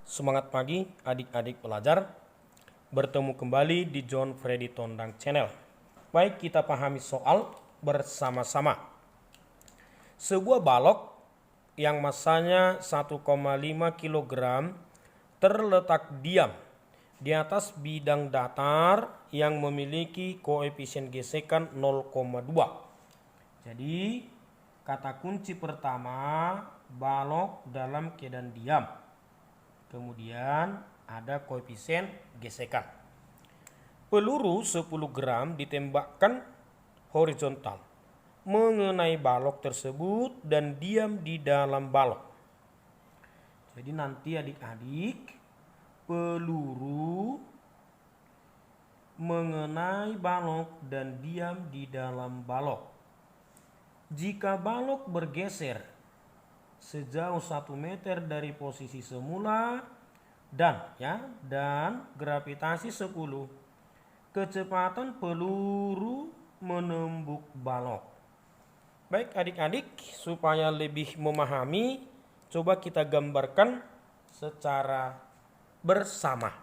Semangat pagi adik-adik pelajar. Bertemu kembali di John Freddy Tondang Channel. Baik, kita pahami soal bersama-sama. Sebuah balok yang masanya 1,5 kg terletak diam di atas bidang datar yang memiliki koefisien gesekan 0,2. Jadi kata kunci pertama, balok dalam keadaan diam. Kemudian ada koefisien gesekan. Peluru 10 gram ditembakkan horizontal mengenai balok tersebut dan diam di dalam balok. Jadi nanti adik-adik, peluru mengenai balok dan diam di dalam balok. Jika balok bergeser sejauh 1 meter dari posisi semula dan gravitasi 10, kecepatan peluru menembus balok. Baik adik-adik, supaya lebih memahami, coba kita gambarkan secara bersama.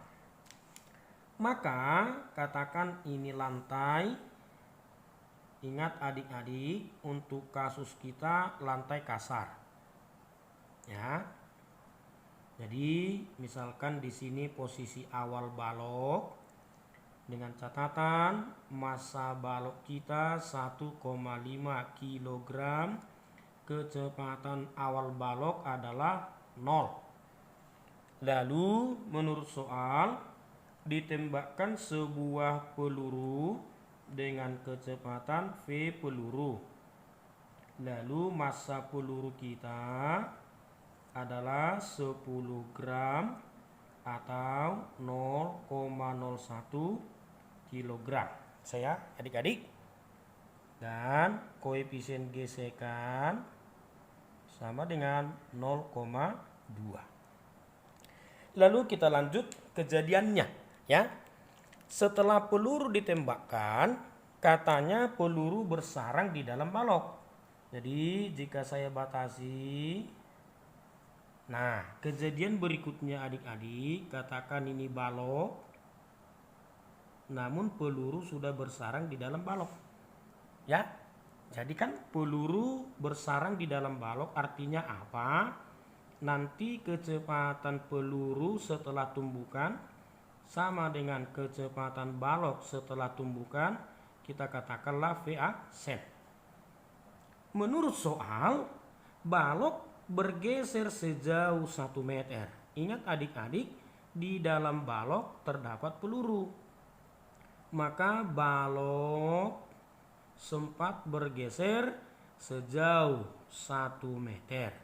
Maka katakan ini lantai. Ingat adik-adik, untuk kasus kita lantai kasar. Ya. Jadi misalkan di sini posisi awal balok dengan catatan massa balok kita 1,5 kg, kecepatan awal balok adalah 0. Lalu menurut soal ditembakkan sebuah peluru dengan kecepatan V peluru. Lalu massa peluru kita adalah 10 gram atau 0,01 kilogram. Saya adik-adik. Dan koefisien gesekan sama dengan 0,2. Lalu kita lanjut kejadiannya, ya. Setelah peluru ditembakkan, katanya peluru bersarang di dalam balok. Jadi jika saya batasi, nah, kejadian berikutnya adik-adik, katakan ini balok, namun peluru sudah bersarang di dalam balok. Ya, jadi kan peluru bersarang di dalam balok artinya apa? Nanti kecepatan peluru setelah tumbukan sama dengan kecepatan balok setelah tumbukan, kita katakanlah V aksen. Menurut soal, balok bergeser sejauh 1 meter. Ingat adik-adik, di dalam balok terdapat peluru. Maka balok sempat bergeser sejauh 1 meter.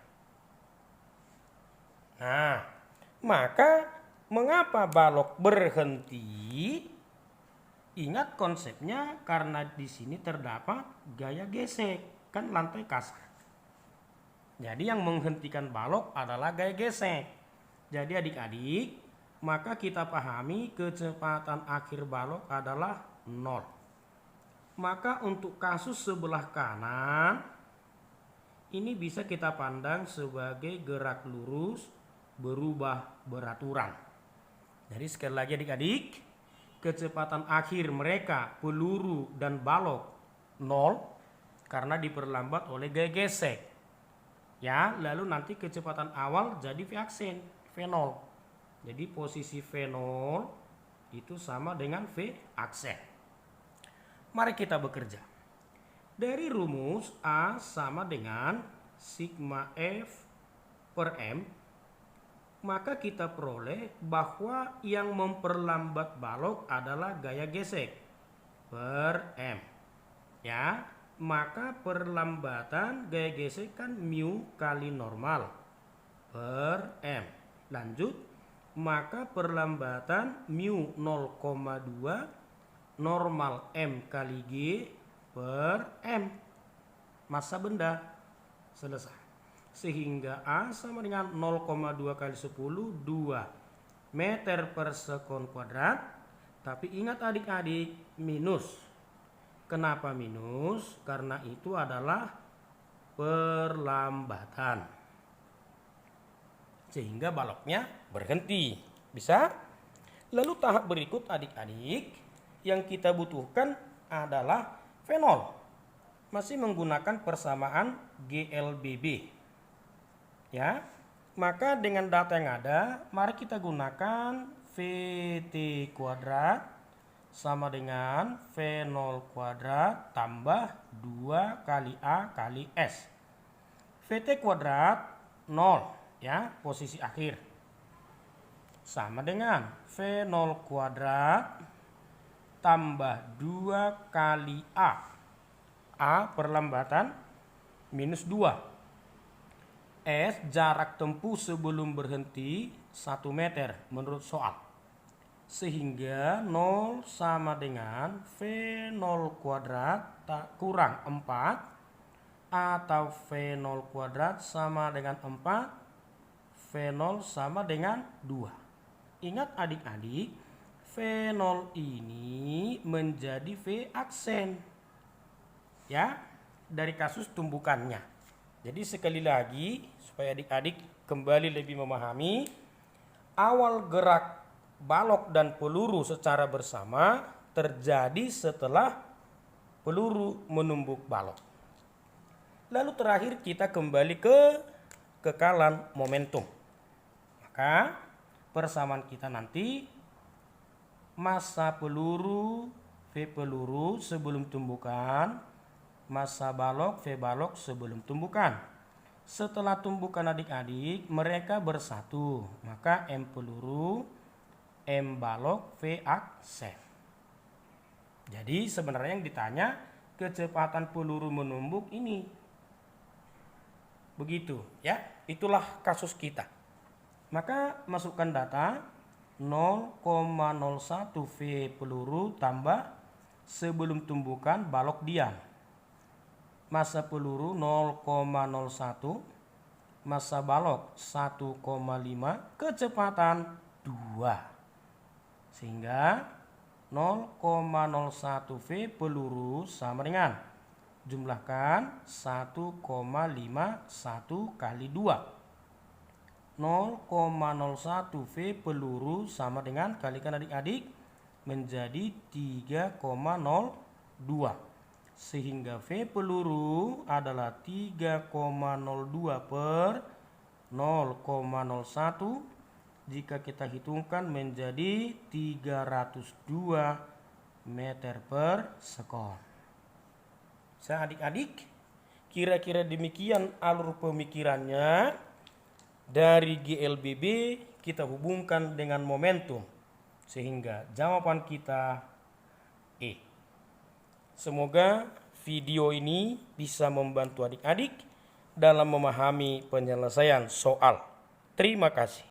Nah, maka mengapa balok berhenti? Ingat konsepnya, karena di sini terdapat gaya gesek, kan lantai kasar. Jadi yang menghentikan balok adalah gaya gesek. Jadi adik-adik, maka kita pahami kecepatan akhir balok adalah 0. Maka untuk kasus sebelah kanan, ini bisa kita pandang sebagai gerak lurus berubah beraturan. Jadi sekali lagi adik-adik, kecepatan akhir mereka, peluru dan balok 0 karena diperlambat oleh gaya gesek. Ya, lalu nanti kecepatan awal jadi V aksen, V0. Jadi posisi V0 itu sama dengan V aksen. Mari kita bekerja. Dari rumus A sama dengan sigma F per M, maka kita peroleh bahwa yang memperlambat balok adalah gaya gesek per M. Ya, maka perlambatan gaya gesek kan mu kali normal per M. Lanjut, maka perlambatan mu 0,2 normal M kali G per M. Massa benda. Selesai. Sehingga A sama dengan 0,2 kali 10, 2 meter per sekon kuadrat. Tapi ingat adik-adik, minus. Kenapa minus? Karena itu adalah perlambatan. Sehingga baloknya berhenti. Bisa? Lalu tahap berikut adik-adik yang kita butuhkan adalah V0. Masih menggunakan persamaan GLBB. Ya. Maka dengan data yang ada, mari kita gunakan VT kuadrat sama dengan V0 kuadrat tambah 2 kali A kali S. VT kuadrat 0 ya, posisi akhir. Sama dengan V0 kuadrat tambah 2 kali A. A perlambatan minus 2. S jarak tempuh sebelum berhenti 1 meter menurut soal. Sehingga 0 sama dengan V0 kuadrat kurang 4 atau V0 kuadrat sama dengan 4, V0 sama dengan 2. Ingat adik-adik, V0 ini menjadi V aksen. Ya, dari kasus tumbukannya. Jadi sekali lagi supaya adik-adik kembali lebih memahami, awal gerak balok dan peluru secara bersama terjadi setelah peluru menumbuk balok. Lalu terakhir kita kembali ke kekalan momentum. Maka persamaan kita nanti massa peluru V peluru sebelum tumbukan, massa balok V balok sebelum tumbukan. Setelah tumbukan adik-adik mereka bersatu, maka M peluru, M balok, V aksen. Jadi sebenarnya yang ditanya kecepatan peluru menumbuk ini. Begitu ya, itulah kasus kita. Maka masukkan data 0,01 V peluru tambah sebelum tumbukan balok diam. Massa peluru 0,01, massa balok 1,5, kecepatan 2. Sehingga 0,01 V peluru sama dengan, jumlahkan 1,51 kali 2. 0,01 V peluru sama dengan, kalikan adik-adik, menjadi 3,02. Sehingga V peluru adalah 3,02 per 0,01. Jika kita hitungkan menjadi 302 meter per sekon. Adik-adik, kira-kira demikian alur pemikirannya. Dari GLBB kita hubungkan dengan momentum. Sehingga jawaban kita E. Semoga video ini bisa membantu adik-adik dalam memahami penyelesaian soal. Terima kasih.